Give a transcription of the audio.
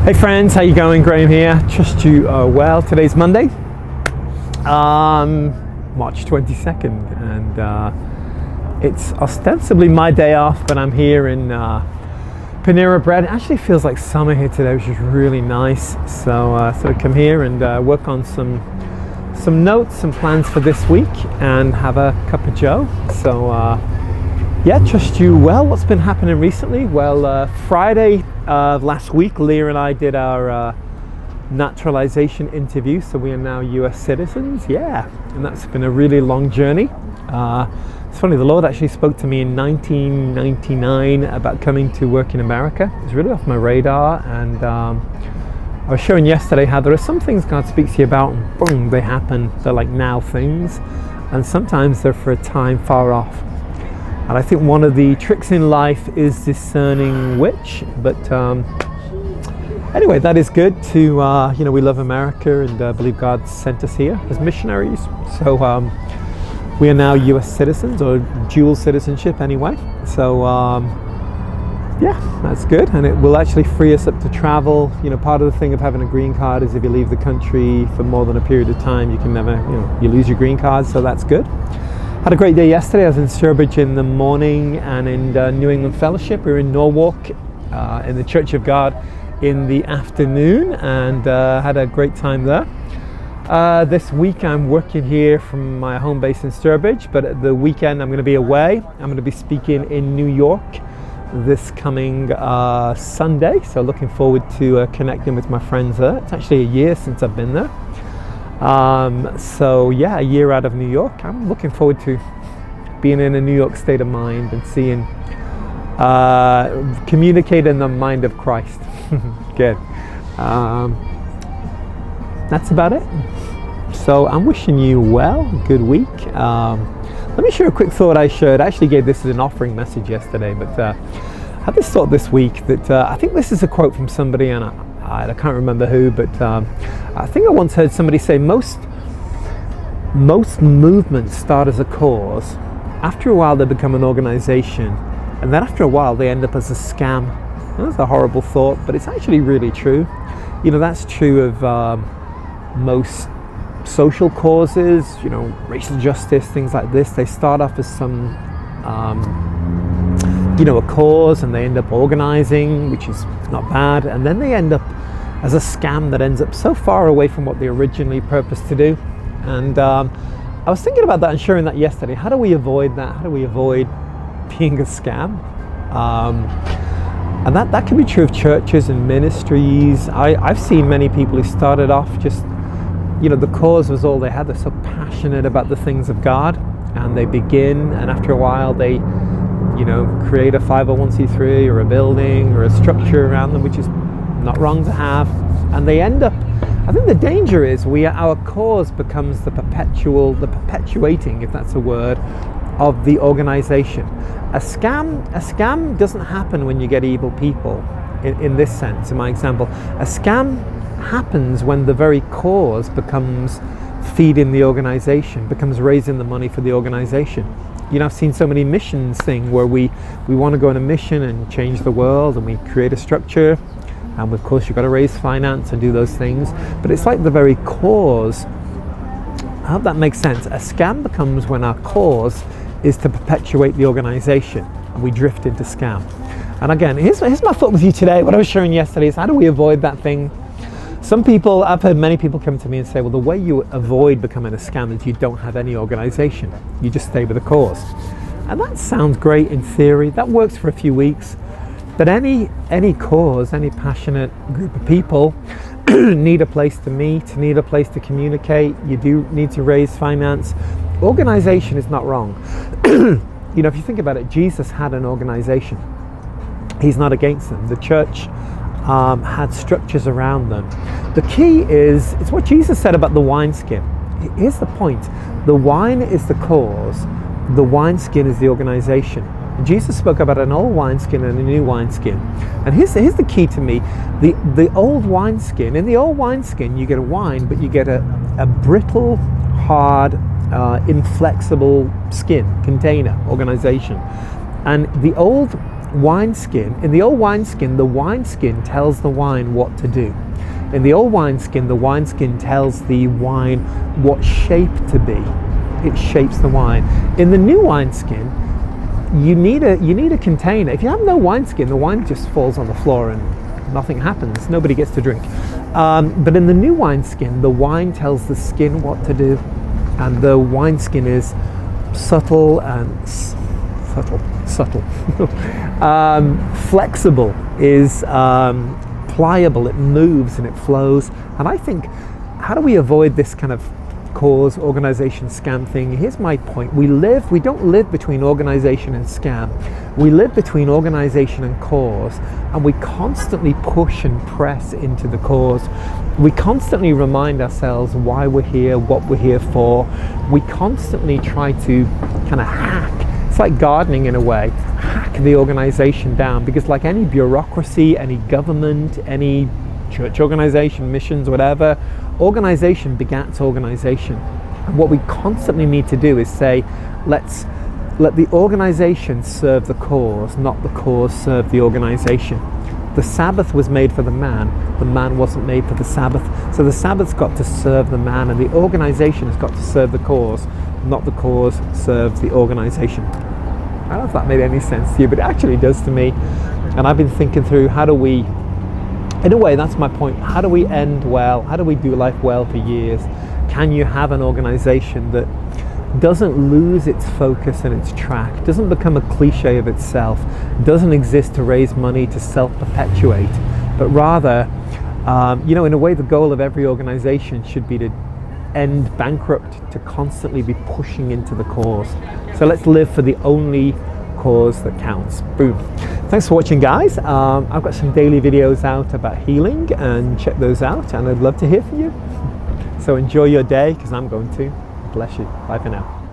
Hey friends, how you going? Graham here. Trust you are well. Today's Monday, March 22nd, and it's ostensibly my day off, but I'm here in Panera Bread. It actually feels like summer here today, which is really nice. So I come here and work on some notes, some plans for this week, and have a cup of joe. So yeah, trust you well. What's been happening recently? Well, Friday of last week, Leah and I did our naturalization interview, so we are now US citizens. Yeah, and that's been a really long journey. It's funny, the Lord actually spoke to me in 1999 about coming to work in America. It was really off my radar, and I was showing yesterday how there are some things God speaks to you about and boom, they happen. They're like now things, and sometimes they're for a time far off. And I think one of the tricks in life is discerning which, but anyway, that is good to, we love America and believe God sent us here as missionaries. So we are now US citizens, or dual citizenship anyway. So yeah, that's good. And it will actually free us up to travel. You know, part of the thing of having a green card is if you leave the country for more than a period of time, you can never, you lose your green card, so that's good. Had a great day yesterday. I was in Sturbridge in the morning and in New England Fellowship. We were in Norwalk in the Church of God in the afternoon, and had a great time there. This week I'm working here from my home base in Sturbridge, but at the weekend I'm going to be away. I'm going to be speaking in New York this coming Sunday, so looking forward to connecting with my friends there. It's actually a year since I've been there. So yeah, a year out of New York. I'm looking forward to being in a New York state of mind and seeing, communicating the mind of Christ. Good. That's about it. So I'm wishing you well, good week. Let me share a quick thought I shared. I actually gave this as an offering message yesterday, but I had this thought this week that I think this is a quote from somebody, and I can't remember who, but I think I once heard somebody say most movements start as a cause. After a while they become an organization, and then after a while they end up as a scam. That's a horrible thought, but it's actually really true. You know, that's true of most social causes, racial justice, things like this. They start off as some a cause, and they end up organizing, which is not bad, and then they end up as a scam that ends up so far away from what they originally purposed to do. And I was thinking about that and sharing that yesterday. How do we avoid that? How do we avoid being a scam? And that can be true of churches and ministries. I've seen many people who started off just, the cause was all they had. They're so passionate about the things of God, and they begin, and after a while they create a 501c3 or a building or a structure around them, which is not wrong to have, and they end up, I think the danger is our cause becomes the perpetuating, if that's a word, of the organization. A scam doesn't happen when you get evil people, in this sense, in my example. A scam happens when the very cause becomes feeding the organization, becomes raising the money for the organization. I've seen so many missions thing where we want to go on a mission and change the world, and we create a structure, and of course you've got to raise finance and do those things, but it's like the very cause. I hope that makes sense. A scam becomes when our cause is to perpetuate the organization, and we drift into scam. And again, here's my thought with you today. What I was sharing yesterday is, how do we avoid that thing? I've heard many people come to me and say, well, the way you avoid becoming a scam is you don't have any organization. You just stay with a cause. And that sounds great in theory. That works for a few weeks. But any cause, any passionate group of people need a place to meet, need a place to communicate. You do need to raise finance. Organization is not wrong. If you think about it, Jesus had an organization. He's not against them. The church had structures around them. The key is, it's what Jesus said about the wineskin. Here's the point. The wine is the cause. The wineskin is the organization. Jesus spoke about an old wineskin and a new wineskin. And here's the key to me. The old wineskin, in the old wineskin you get a wine, but you get a brittle, hard, inflexible skin, container, organization. And the old wineskin, in the old wineskin, the wineskin tells the wine what to do. In the old wineskin, the wineskin tells the wine what shape to be. It shapes the wine. In the new wineskin, you need a container. If you have no wineskin, the wine just falls on the floor and nothing happens. Nobody gets to drink. But in the new wineskin, the wine tells the skin what to do, and the wineskin is subtle and flexible, is pliable, it moves and it flows. And I think, how do we avoid this kind of cause, organization, scam thing? Here's my point. We don't live between organization and scam. We live between organization and cause, and we constantly push and press into the cause. We constantly remind ourselves why we're here, what we're here for. We constantly try to kind of hack. It's like gardening in a way, hack the organization down, because like any bureaucracy, any government, any church organization, missions, whatever, organization begets organization. And what we constantly need to do is say, let's let the organization serve the cause, not the cause serve the organization. The Sabbath was made for the man wasn't made for the Sabbath. So the Sabbath's got to serve the man, and the organization has got to serve the cause, not the cause serve the organization. I don't know if that made any sense to you, but it actually does to me. And I've been thinking through, how do we, in a way, that's my point, how do we end well? How do we do life well for years? Can you have an organization that doesn't lose its focus and its track, doesn't become a cliche of itself, doesn't exist to raise money, to self-perpetuate, but rather, in a way, the goal of every organization should be to end bankrupt, to constantly be pushing into the cause. So let's live for the only cause that counts. Boom. Thanks for watching, guys. I've got some daily videos out about healing, and check those out, and I'd love to hear from you. So enjoy your day, because I'm going to. Bless you. Bye for now.